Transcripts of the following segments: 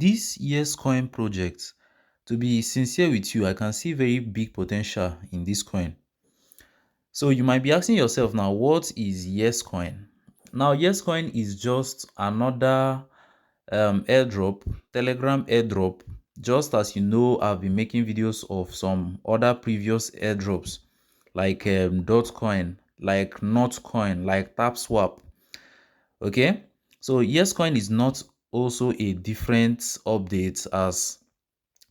This Yescoin project, to be sincere with you, I can see very big potential in this coin. So you might be asking yourself now, what is Yescoin? Now, Yescoin is just another airdrop, Telegram airdrop. Just as you know, I've been making videos of some other previous airdrops like Dotcoin, like Notcoin, like TapSwap. Okay, so Yescoin is not also a different update as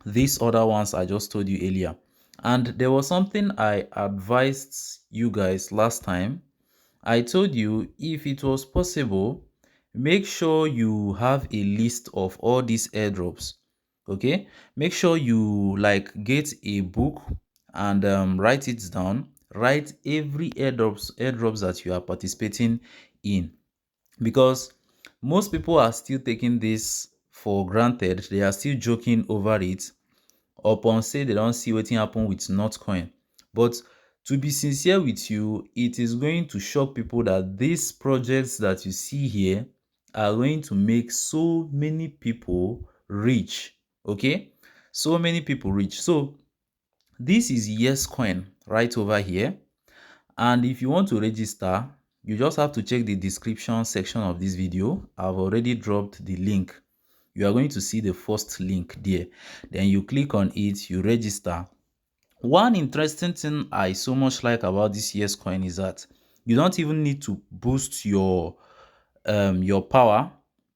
these other ones I just told you earlier. And there was something I advised you guys last time. I told you if it was possible, make sure you have a list of all these airdrops. Okay, make sure you like get a book and write it down. Write every airdrops that you are participating in, because most people are still taking this for granted. They are still joking over it upon say they don't see wetin happen with Notcoin. But to be sincere with you, it is going to shock people that these projects that you see here are going to make so many people rich. Okay, so many people rich. So this is Yescoin right over here. And if you want to register, you just have to check the description section of this video. I've already dropped the link. You are going to see the first link there. Then you click on it, you register. One interesting thing I so much like about this Yescoin is that you don't even need to boost your power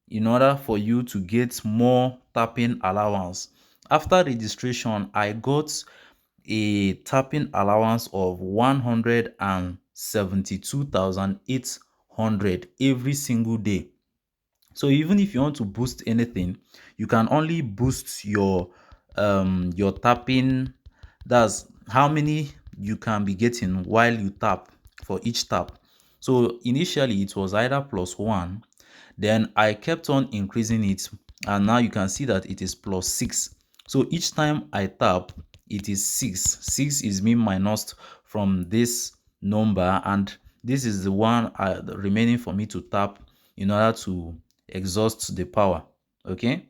in order for you to get more tapping allowance. After registration, I got a tapping allowance of 172,800 every single day. So even if you want to boost anything, you can only boost your tapping. That's how many you can be getting while you tap for each tap. So initially it was either +1, then I kept on increasing it, and now you can see that it is +6. So each time I tap, it is 6. 6 is being minused from this number, and this is the one remaining for me to tap in order to exhaust the power. Okay,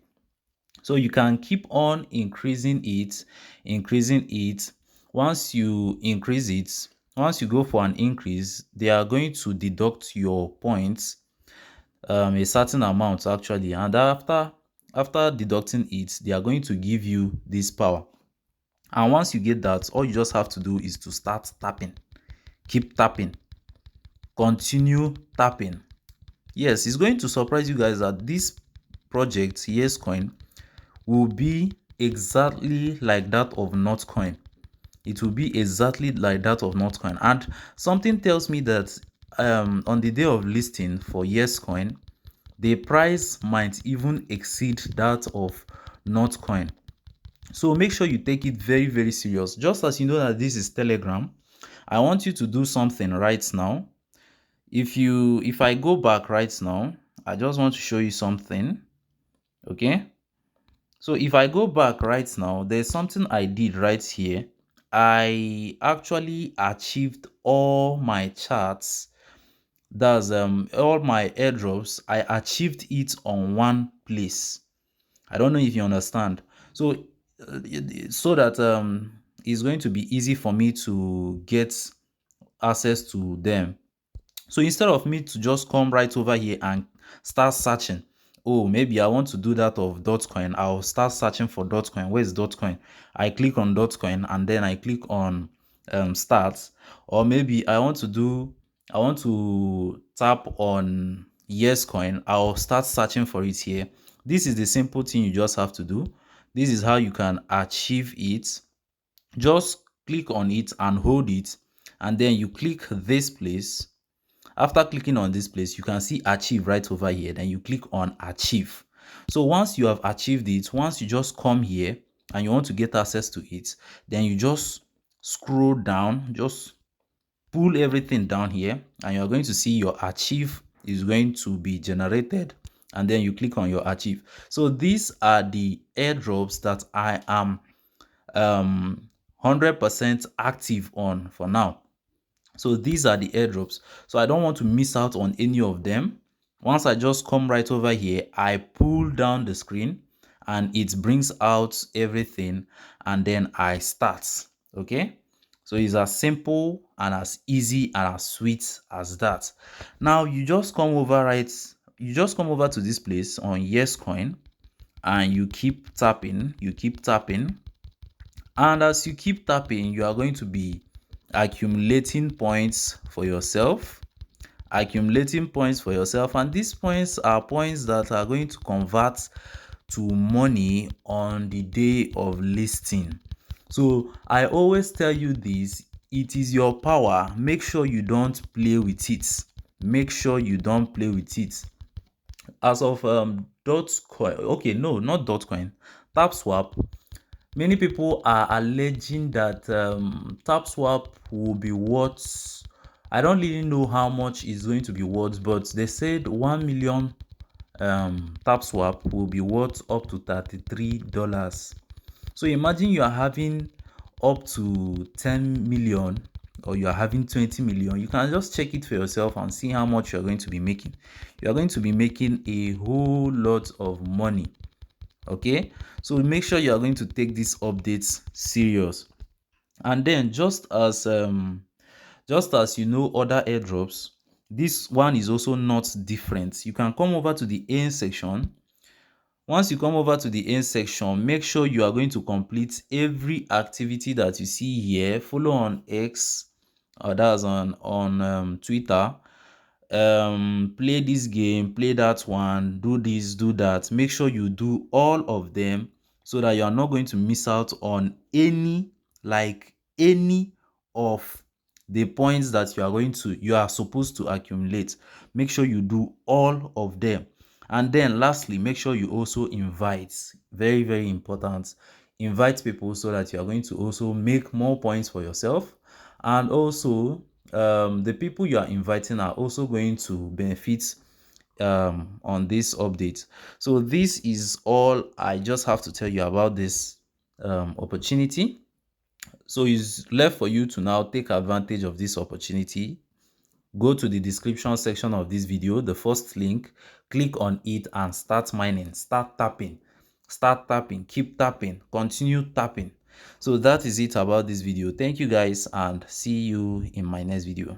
so you can keep on increasing it. Once you increase it, once you go for an increase, they are going to deduct your points, a certain amount actually, and after deducting it, they are going to give you this power. And once you get that, all you just have to do is to start tapping. Keep tapping, continue tapping. Yes, it's going to surprise you guys that this project Yescoin will be exactly like that of Notcoin. It will be exactly like that of Notcoin. And something tells me that on the day of listing for Yescoin, the price might even exceed that of Notcoin. So make sure you take it very, very serious. Just as you know that this is Telegram, I want you to do something right now. If I go back right now, I just want to show you something. Okay, so if I go back right now, there's something I did right here. I actually achieved all my charts. That's all my airdrops. I achieved it on one place. I don't know if you understand. So so that it's going to be easy for me to get access to them. So instead of me to just come right over here and start searching, oh, maybe I want to do that of Dotcoin, I'll start searching for Dotcoin. Where's Dotcoin? I click on Dotcoin and then I click on start. Or maybe I want to tap on Yescoin, I'll start searching for it here. This is the simple thing you just have to do. This is how you can achieve it. Just click on it and hold it, and then you click this place. After clicking on this place, you can see achieve right over here. Then you click on achieve. So once you have achieved it, once you just come here and you want to get access to it, then you just scroll down, just pull everything down here, and you're going to see your achieve is going to be generated, and then you click on your achieve. So these are the airdrops that I am 100% active on for now. So these are the airdrops. So I don't want to miss out on any of them. Once I just come right over here, I pull down the screen and it brings out everything, and then I start. Okay, so it's as simple and as easy and as sweet as that. Now you just come over, right? You just come over to this place on Yescoin, and you keep tapping, and as you keep tapping, you are going to be accumulating points for yourself, and these points are points that are going to convert to money on the day of listing. So I always tell you this, it is your power. Make sure you don't play with it. As of Dotcoin, okay, no, not Dotcoin, TapSwap. Many people are alleging that TapSwap will be worth, I don't really know how much it's going to be worth, but they said 1 million TapSwap will be worth up to $33. So imagine you are having up to 10 million, or you are having 20 million. You can just check it for yourself and see how much you are going to be making. You are going to be making a whole lot of money. Okay, so make sure you are going to take these updates serious. And then just as you know other airdrops, this one is also not different. You can come over to the earn section. Once you come over to the earn section, make sure you are going to complete every activity that you see here. Follow on X, or that's on Twitter. Play this game, play that one, do this, do that. Make sure you do all of them, so that you are not going to miss out on any of the points that you are supposed to accumulate. Make sure you do all of them. And then lastly, make sure you also invite, very very important, invite people, so that you are going to also make more points for yourself. And also the people you are inviting are also going to benefit on this update. So this is all I just have to tell you about this opportunity. So it's left for you to now take advantage of this opportunity. Go to the description section of this video, the first link, click on it and start mining, start tapping, keep tapping, continue tapping. So that is it about this video. Thank you guys, and see you in my next video.